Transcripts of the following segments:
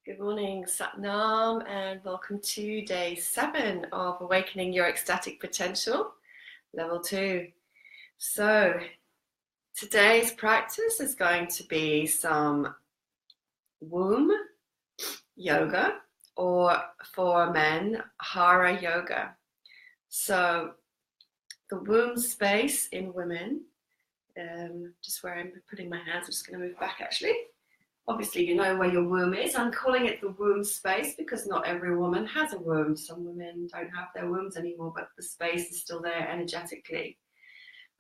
Good morning, Satnam, and welcome to day 7 of Awakening Your Ecstatic Potential, level 2. So, today's practice is going to be some womb yoga, or for men, Hara yoga. So, the womb space in women, just where I'm putting my hands, I'm just going to move back actually. Obviously, you know where your womb is. I'm calling it the womb space because not every woman has a womb. Some women don't have their wombs anymore, but the space is still there energetically.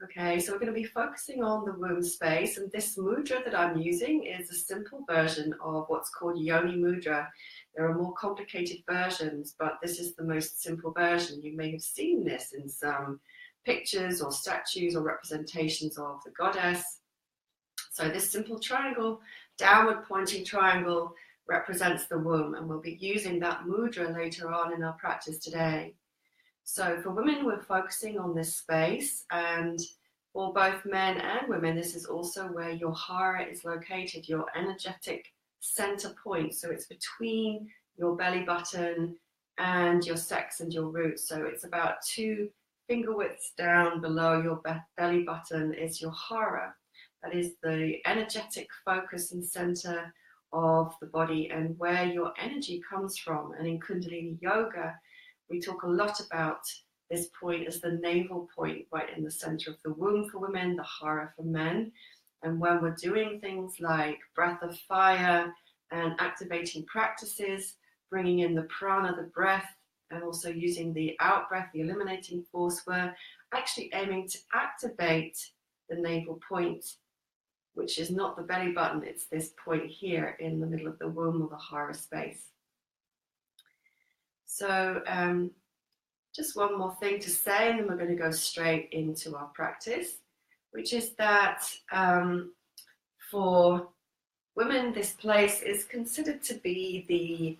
Okay, so we're going to be focusing on the womb space, and this mudra that I'm using is a simple version of what's called yoni mudra. There are more complicated versions, but this is the most simple version. You may have seen this in some pictures or statues or representations of the goddess. So this simple triangle, downward pointing triangle, represents the womb, and we'll be using that mudra later on in our practice today. So for women, we're focusing on this space, and for both men and women, this is also where your Hara is located, your energetic center point. So it's between your belly button and your sex and your roots. So it's about 2 finger widths down below your belly button is your Hara. That is the energetic focus and center of the body and where your energy comes from. And in Kundalini Yoga, we talk a lot about this point as the navel point, right in the center of the womb for women, the Hara for men. And when we're doing things like breath of fire and activating practices, bringing in the prana, the breath, and also using the out breath, the eliminating force, we're actually aiming to activate the navel point, which is not the belly button, it's this point here in the middle of the womb or the Hara space. So just one more thing to say, and then we're going to go straight into our practice, which is that for women, this place is considered to be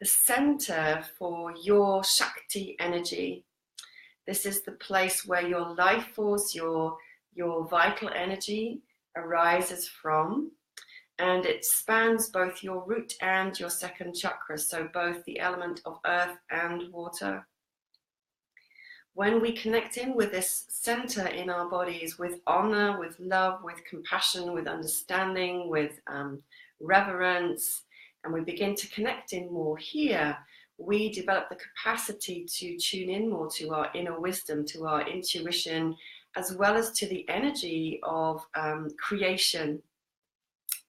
the center for your Shakti energy. This is the place where your life force, your vital energy arises from, and it spans both your root and your second chakra, so both the element of earth and water. When we connect in with this center in our bodies with honor, with love, with compassion, with understanding, with reverence, and we begin to connect in more here, we develop the capacity to tune in more to our inner wisdom, to our intuition, as well as to the energy of creation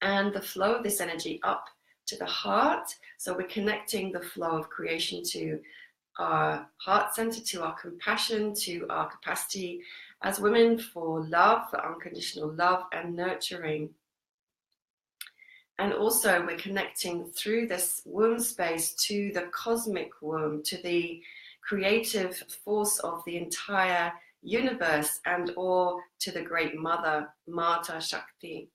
and the flow of this energy up to the heart. So we're connecting the flow of creation to our heart center, to our compassion, to our capacity as women for love, for unconditional love and nurturing. And also we're connecting through this womb space to the cosmic womb, to the creative force of the entire universe, and or to the great mother, Mata Shakti.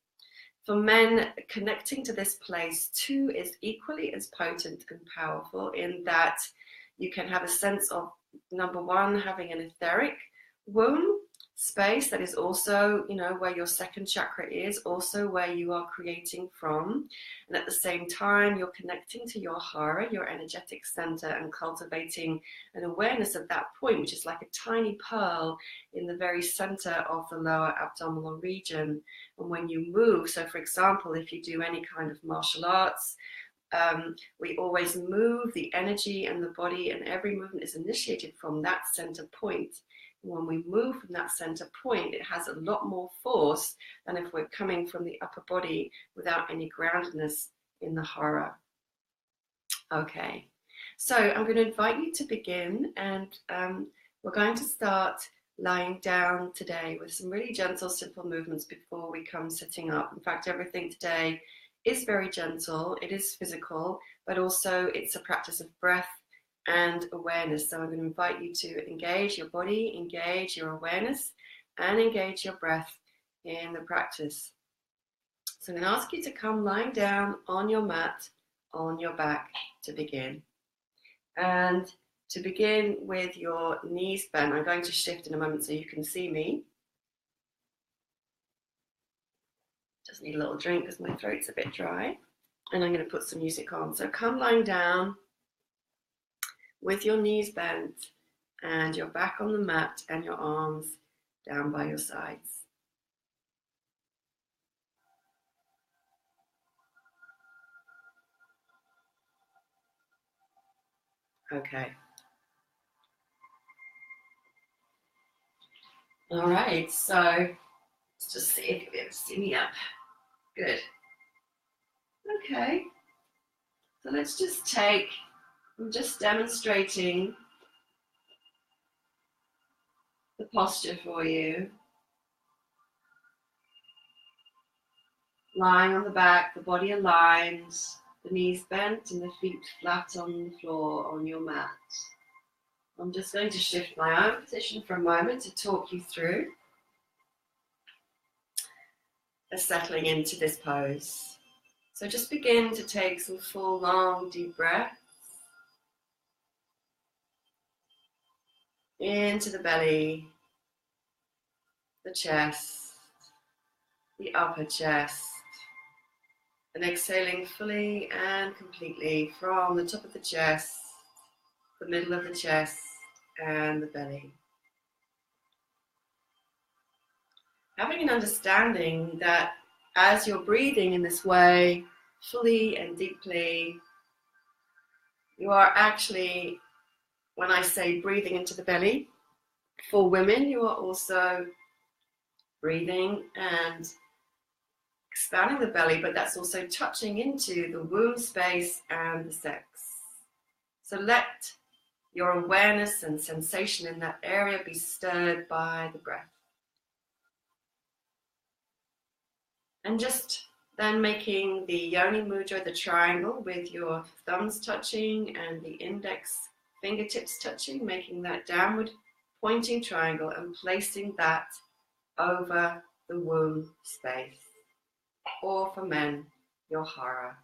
For men, connecting to this place too is equally as potent and powerful, in that you can have a sense of, number one, having an etheric womb space that is also, you know, where your second chakra is, also where you are creating from, and at the same time you're connecting to your Hara, your energetic center, and cultivating an awareness of that point, which is like a tiny pearl in the very center of the lower abdominal region. And when you move, so for example, if you do any kind of martial arts, we always move the energy and the body, and every movement is initiated from that center point. When we move from that center point, it has a lot more force than if we're coming from the upper body without any groundedness in the Hara. Okay, so I'm going to invite you to begin, and we're going to start lying down today with some really gentle, simple movements before we come sitting up. In fact, everything today is very gentle. It is physical, but also it's a practice of breath and awareness. So I'm going to invite you to engage your body, engage your awareness, and engage your breath in the practice. So I'm going to ask you to come lying down on your mat, on your back, to begin. And to begin with your knees bent, I'm going to shift in a moment so you can see me. Just need a little drink because my throat's a bit dry. And I'm going to put some music on. So come lying down with your knees bent and your back on the mat and your arms down by your sides. Okay. All right, so let's just see if you'll be able to see me up. Good. Okay. So let's just take, I'm just demonstrating the posture for you. Lying on the back, the body aligned, the knees bent and the feet flat on the floor on your mat. I'm just going to shift my own position for a moment to talk you through settling into this pose. So just begin to take some full, long, deep breaths into the belly, the chest, the upper chest, and exhaling fully and completely from the top of the chest, the middle of the chest, and the belly. Having an understanding that as you're breathing in this way, fully and deeply, you are actually, when I say breathing into the belly, for women, you are also breathing and expanding the belly, but that's also touching into the womb space and the sex. So let your awareness and sensation in that area be stirred by the breath. And just then making the yoni mudra, the triangle, with your thumbs touching and the index fingertips touching, making that downward pointing triangle and placing that over the womb space. Or for men, your Hara.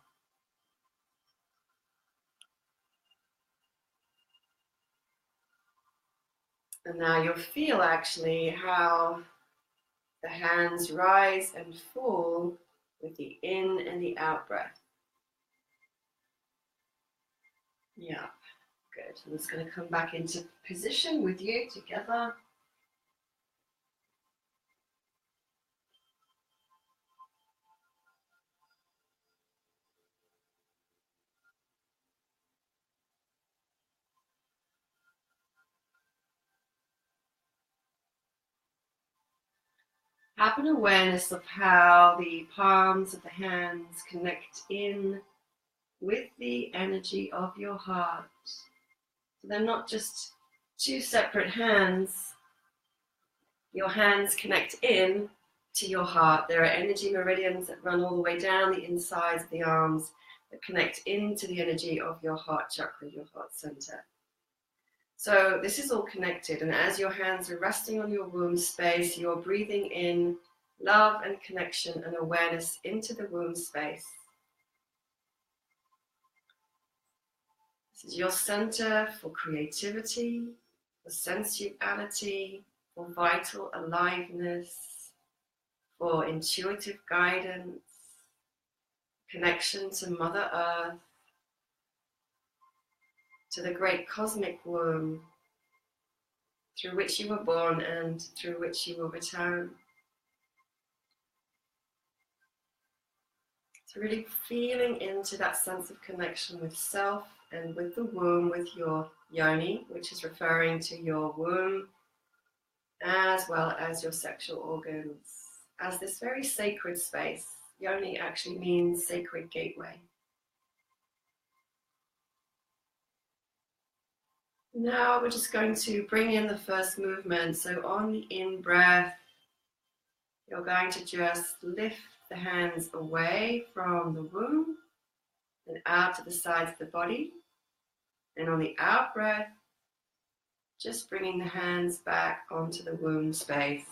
And now you'll feel actually how the hands rise and fall with the in and the out breath. Yeah, good. I'm just going to come back into position with you together. Have an awareness of how the palms of the hands connect in with the energy of your heart. So they're not just two separate hands. Your hands connect in to your heart. There are energy meridians that run all the way down the insides of the arms that connect into the energy of your heart chakra, your heart center. So this is all connected, and as your hands are resting on your womb space, you're breathing in love and connection and awareness into the womb space. This is your center for creativity, for sensuality, for vital aliveness, for intuitive guidance, connection to Mother Earth, to the great cosmic womb through which you were born and through which you will return. So really feeling into that sense of connection with self and with the womb, with your yoni, which is referring to your womb, as well as your sexual organs, as this very sacred space. Yoni actually means sacred gateway. Now we're just going to bring in the first movement. So on the in-breath, you're going to just lift the hands away from the womb and out to the sides of the body. And on the out-breath, just bringing the hands back onto the womb space.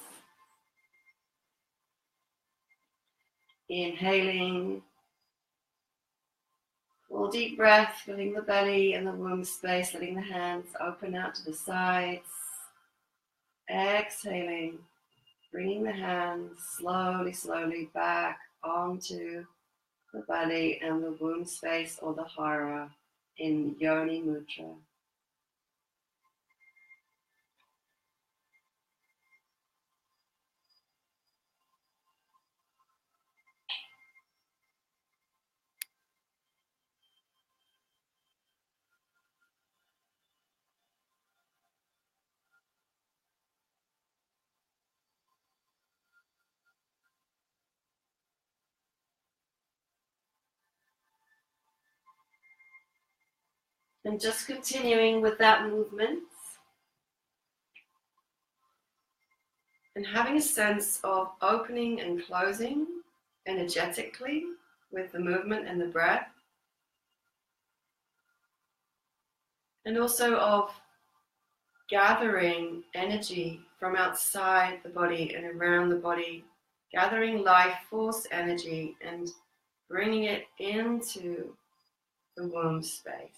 Inhaling, full deep breath, filling the belly and the womb space, letting the hands open out to the sides. Exhaling, bringing the hands slowly, slowly back onto the belly and the womb space, or the Hara, in Yoni Mudra. And just continuing with that movement and having a sense of opening and closing energetically with the movement and the breath, and also of gathering energy from outside the body and around the body, gathering life force energy and bringing it into the womb space.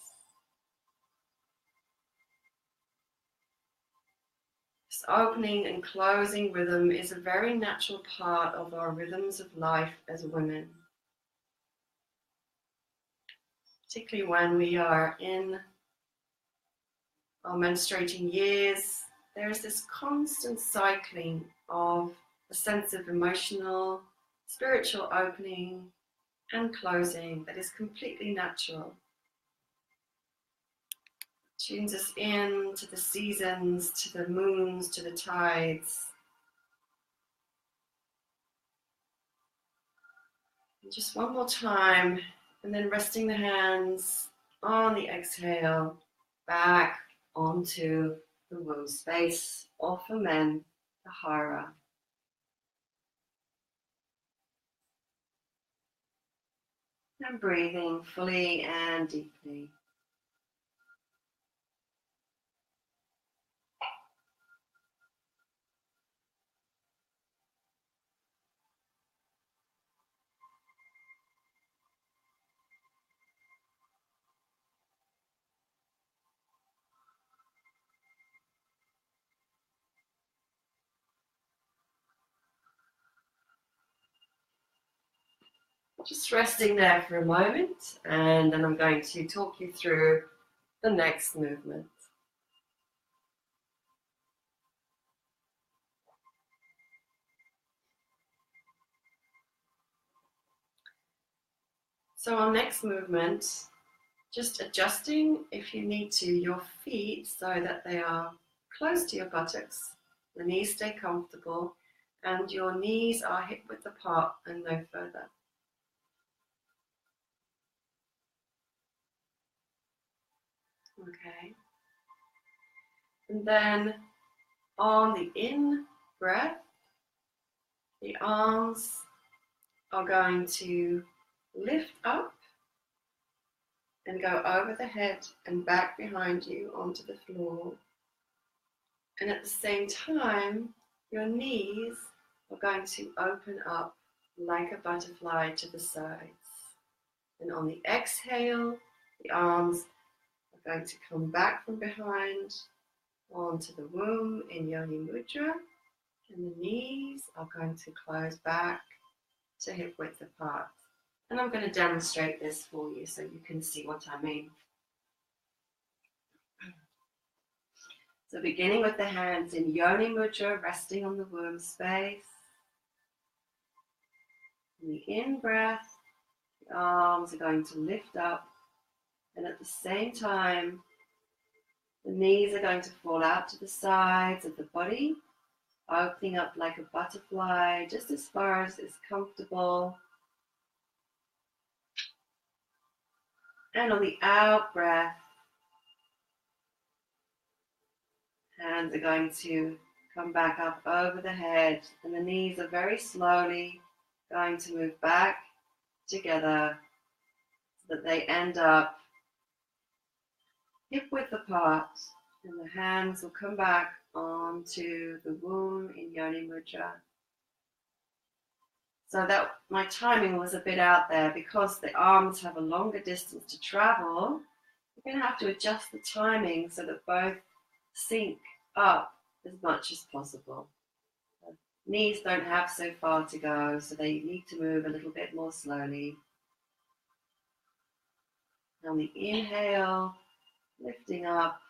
This opening and closing rhythm is a very natural part of our rhythms of life as women, particularly when we are in our menstruating years. There is this constant cycling of a sense of emotional, spiritual opening and closing that is completely natural. It tunes us in to the seasons, to the moons, to the tides. And just one more time, and then resting the hands on the exhale back onto the womb space, or for men, the Hara. And breathing fully and deeply. Just resting there for a moment, and then I'm going to talk you through the next movement. So our next movement, just adjusting, if you need to, your feet so that they are close to your buttocks. The knees stay comfortable and your knees are hip width apart and no further. Okay. And then on the in breath, the arms are going to lift up and go over the head and back behind you onto the floor. And at the same time, your knees are going to open up like a butterfly to the sides. And on the exhale, the arms are going to come back from behind onto the womb in Yoni Mudra. And the knees are going to close back to hip width apart. And I'm going to demonstrate this for you so you can see what I mean. So beginning with the hands in Yoni Mudra, resting on the womb space. In the in-breath, the arms are going to lift up, and at the same time, the knees are going to fall out to the sides of the body, opening up like a butterfly, just as far as is comfortable. And on the out breath, hands are going to come back up over the head, and the knees are very slowly going to move back together so that they end up hip width apart, and the hands will come back onto the womb in Yoni Mudra. So that my timing was a bit out there because the arms have a longer distance to travel. You're going to have to adjust the timing so that both sync up as much as possible. Knees don't have so far to go, so they need to move a little bit more slowly. On the inhale, lifting up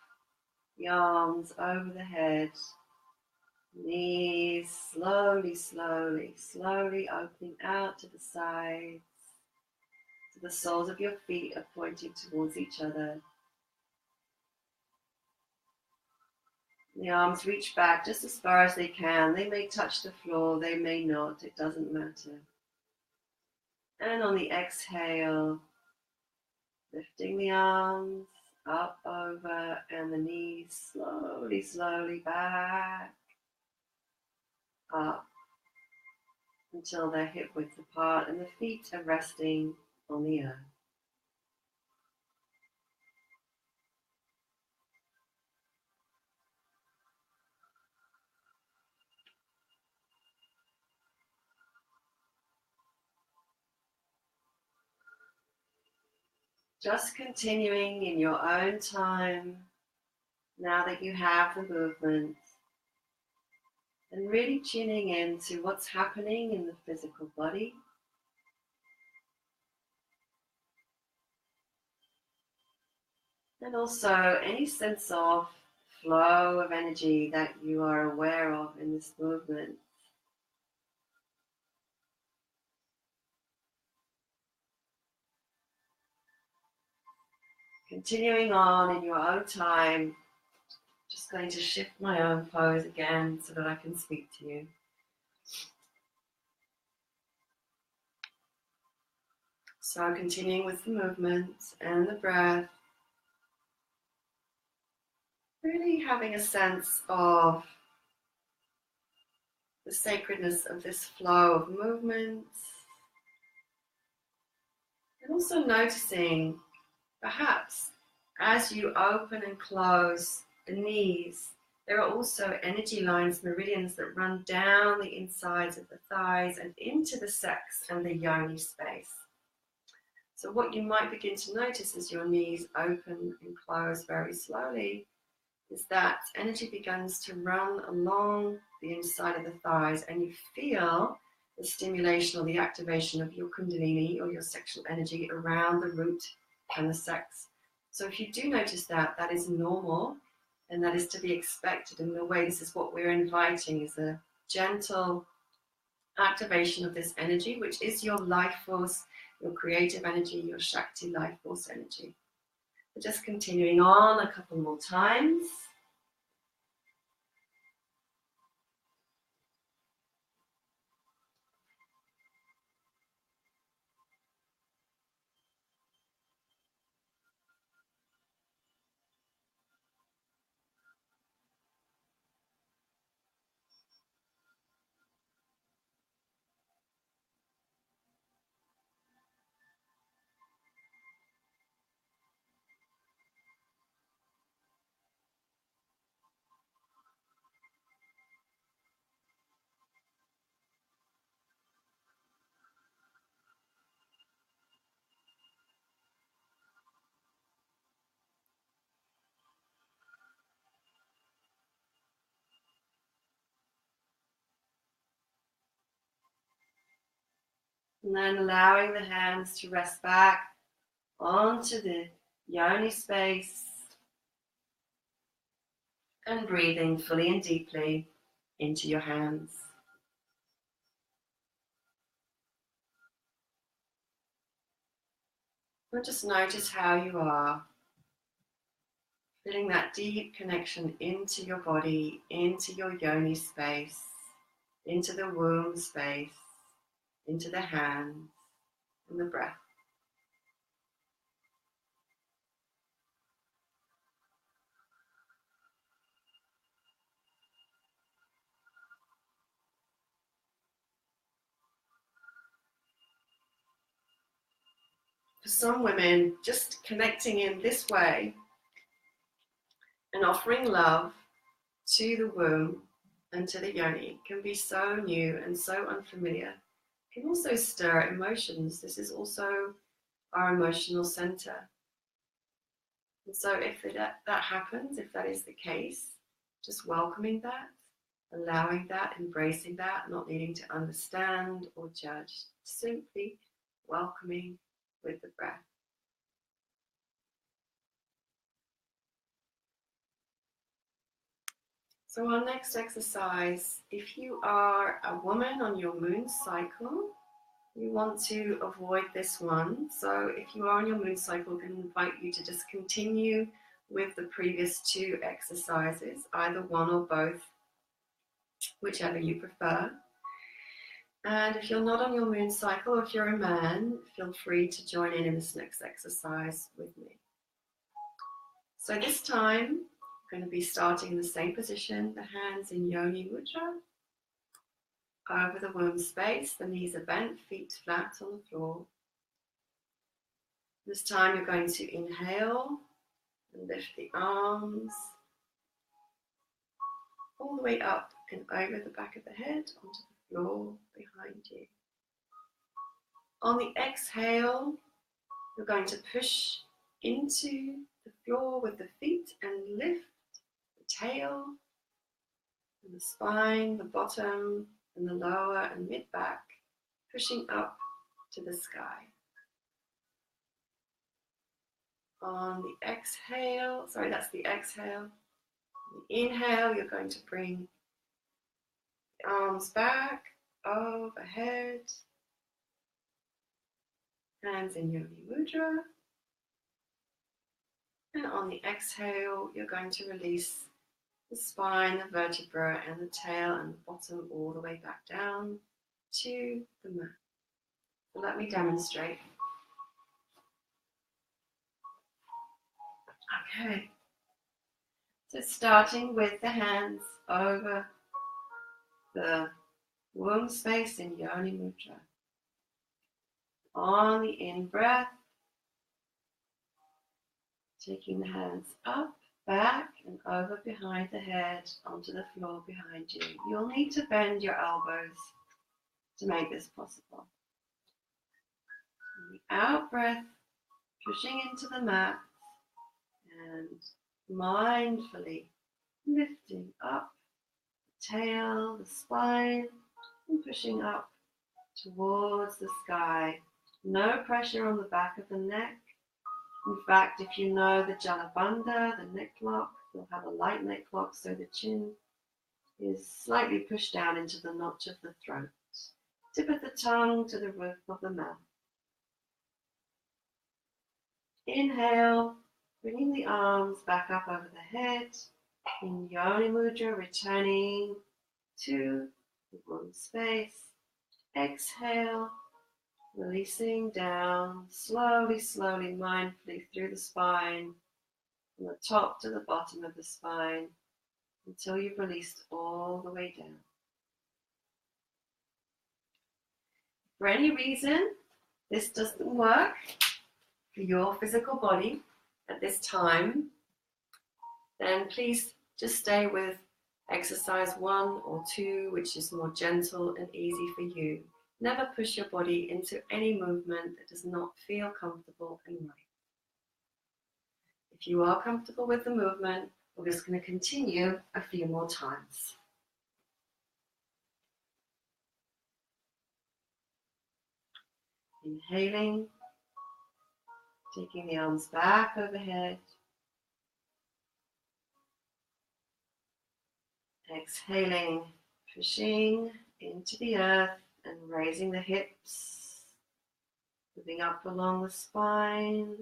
the arms over the head, knees slowly, slowly, slowly opening out to the sides, so the soles of your feet are pointing towards each other. The arms reach back just as far as they can. They may touch the floor, they may not, it doesn't matter. And on the exhale, lifting the arms up, over, and the knees slowly, slowly back, up, until they're hip width apart and the feet are resting on the earth. Just continuing in your own time, now that you have the movement, and really tuning in to what's happening in the physical body. And also any sense of flow of energy that you are aware of in this movement. Continuing on in your own time, just going to shift my own pose again so that I can speak to you. So continuing with the movement and the breath, really having a sense of the sacredness of this flow of movement, and also noticing perhaps as you open and close the knees, there are also energy lines, meridians that run down the insides of the thighs and into the sex and the yoni space. So what you might begin to notice as your knees open and close very slowly is that energy begins to run along the inside of the thighs, and you feel the stimulation or the activation of your kundalini or your sexual energy around the root and the sex. So if you do notice that, that is normal and that is to be expected. In a way, this is what we're inviting, is a gentle activation of this energy, which is your life force, your creative energy, your Shakti life force energy. So just continuing on a couple more times. And then allowing the hands to rest back onto the yoni space and breathing fully and deeply into your hands. And just notice how you are, feeling that deep connection into your body, into your yoni space, into the womb space, into the hands and the breath. For some women, just connecting in this way and offering love to the womb and to the yoni can be so new and so unfamiliar. It can also stir emotions. This is also our emotional center. And so if that happens, if that is the case, just welcoming that, allowing that, embracing that, not needing to understand or judge, simply welcoming with the breath. So our next exercise, if you are a woman on your moon cycle, you want to avoid this one. So if you are on your moon cycle, I'm going to invite you to just continue with the previous two exercises, either one or both, whichever you prefer. And if you're not on your moon cycle, or if you're a man, feel free to join in this next exercise with me. So this time, I'm going to be starting in the same position, the hands in Yoni Mudra, over the womb space, the knees are bent, feet flat on the floor. This time you're going to inhale and lift the arms all the way up and over the back of the head onto the floor behind you. On the exhale, you're going to push into the floor with the feet and lift the tail and the spine, the bottom and the lower and mid back, pushing up to the sky. On the exhale, that's the exhale. On the inhale, you're going to bring the arms back, overhead, hands in Yoni Mudra. And on the exhale, you're going to release the spine, the vertebra, and the tail and the bottom all the way back down to the mat. So let me demonstrate. Okay. So starting with the hands over the womb space in Yoni Mudra. On the in-breath, taking the hands up, back, and over behind the head onto the floor behind you. You'll need to bend your elbows to make this possible. On the out-breath, pushing into the mat and mindfully lifting up the tail, the spine, and pushing up towards the sky. No pressure on the back of the neck. In fact, if you know the Jalabandha, the neck lock, you'll have a light neck lock so the chin is slightly pushed down into the notch of the throat. Tip of the tongue to the roof of the mouth. Inhale, bringing the arms back up over the head. In Yoni Mudra, returning to the womb space. Exhale, releasing down, slowly, mindfully through the spine, from the top to the bottom of the spine, until you've released all the way down. For any reason this doesn't work for your physical body at this time, then please just stay with exercise 1 or 2, which is more gentle and easy for you. Never push your body into any movement that does not feel comfortable and right. If you are comfortable with the movement, we're just going to continue a few more times. Inhaling, taking the arms back overhead. Exhaling, pushing into the earth and raising the hips, moving up along the spine.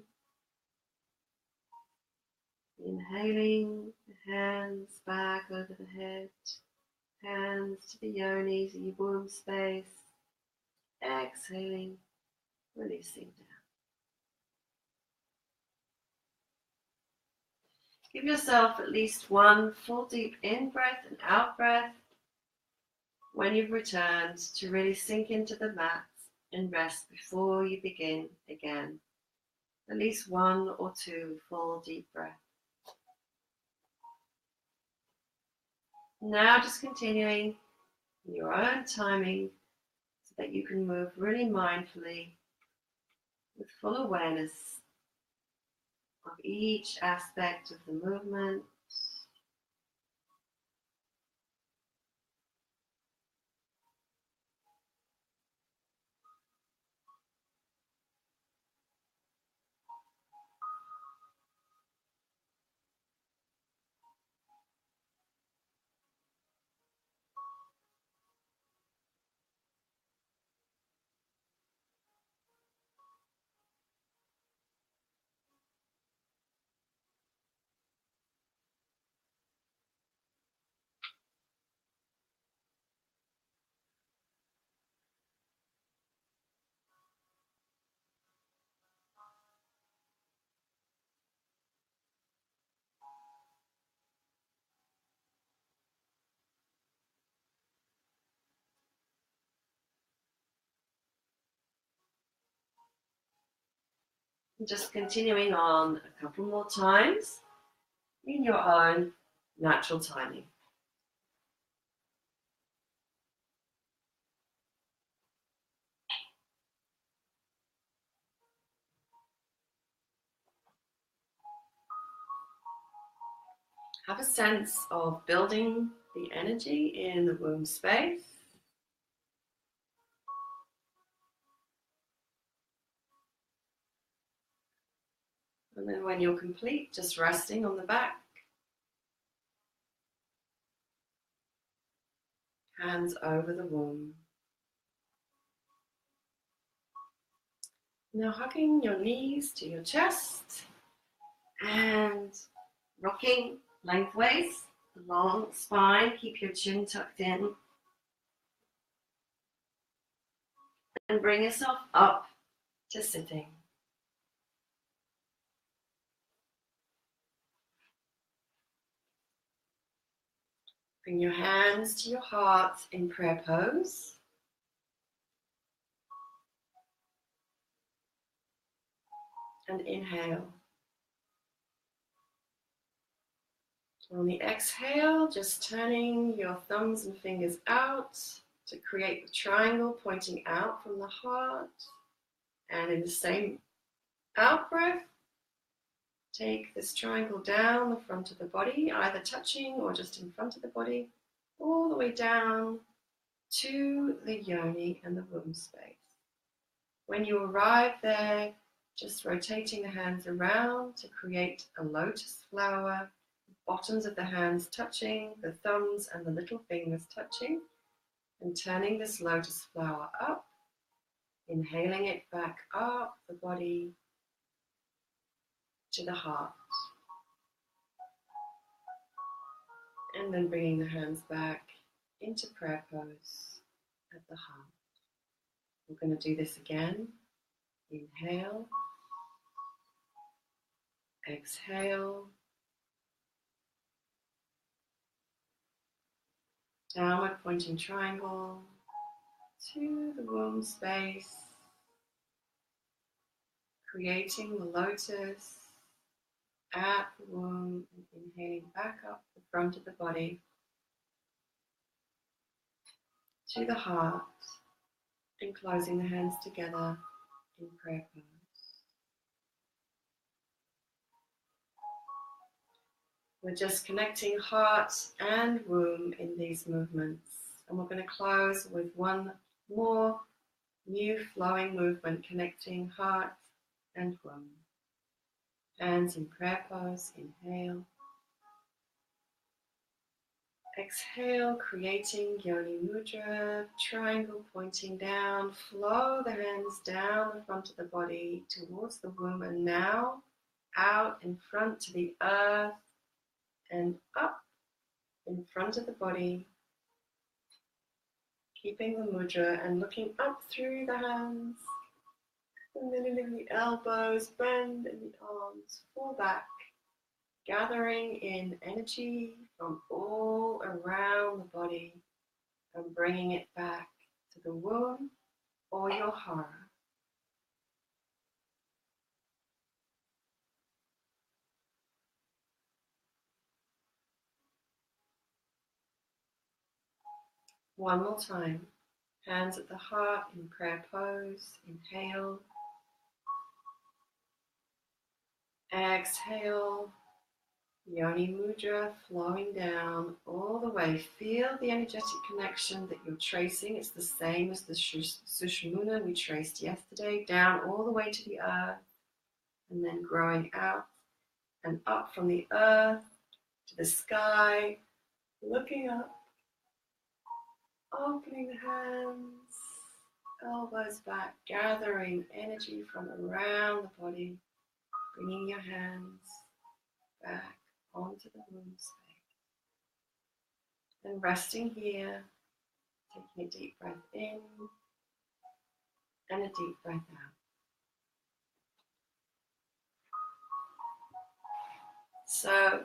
Inhaling, the hands back over the head, hands to the yonis, the womb space. Exhaling, releasing down. Give yourself at least one full deep in-breath and out-breath when you've returned to really sink into the mat and rest before you begin again. At least 1 or 2 full deep breaths. Now just continuing in your own timing so that you can move really mindfully with full awareness of each aspect of the movement. Just continuing on a couple more times in your own natural timing. Have a sense of building the energy in the womb space. And then when you're complete, just resting on the back. Hands over the womb. Now hugging your knees to your chest and rocking lengthways along the spine. Keep your chin tucked in. And bring yourself up to sitting. Bring your hands to your heart in prayer pose. And inhale. On the exhale, just turning your thumbs and fingers out to create the triangle pointing out from the heart. And in the same out breath, take this triangle down the front of the body, either touching or just in front of the body, all the way down to the yoni and the womb space. When you arrive there, just rotating the hands around to create a lotus flower, bottoms of the hands touching, the thumbs and the little fingers touching, and turning this lotus flower up, inhaling it back up the body to the heart. And then bringing the hands back into prayer pose at the heart. We're going to do this again. Inhale, exhale, downward pointing triangle to the womb space, creating the lotus at the womb and inhaling back up the front of the body to the heart and closing the hands together in prayer pose. We're just connecting heart and womb in these movements, and we're going to close with one more new flowing movement connecting heart and womb. Hands in prayer pose, inhale. Exhale, creating Yoni Mudra, triangle pointing down. Flow the hands down the front of the body towards the womb, and now out in front to the earth and up in front of the body. Keeping the mudra and looking up through the hands. And then in the elbows, bend in the arms, fall back. Gathering in energy from all around the body and bringing it back to the womb or your Hara. One more time. Hands at the heart in prayer pose. Inhale. Exhale. Yoni Mudra flowing down all the way. Feel the energetic connection that you're tracing. It's the same as the Sushumna we traced yesterday, down all the way to the earth, and then growing out and up from the earth to the sky, looking up, opening the hands, elbows back, gathering energy from around the body, bringing your hands back onto the womb space. And resting here, taking a deep breath in and a deep breath out. So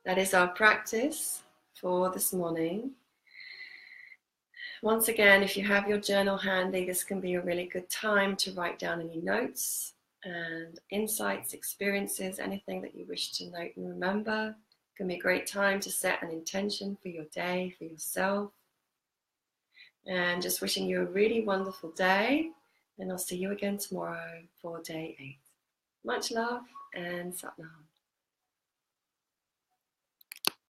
that is our practice for this morning. Once again, if you have your journal handy, this can be a really good time to write down any notes and insights, experiences, anything that you wish to note and remember. It can be a great time to set an intention for your day, for yourself. And just wishing you a really wonderful day. And I'll see you again tomorrow for day 8. Much love and Sat Nam.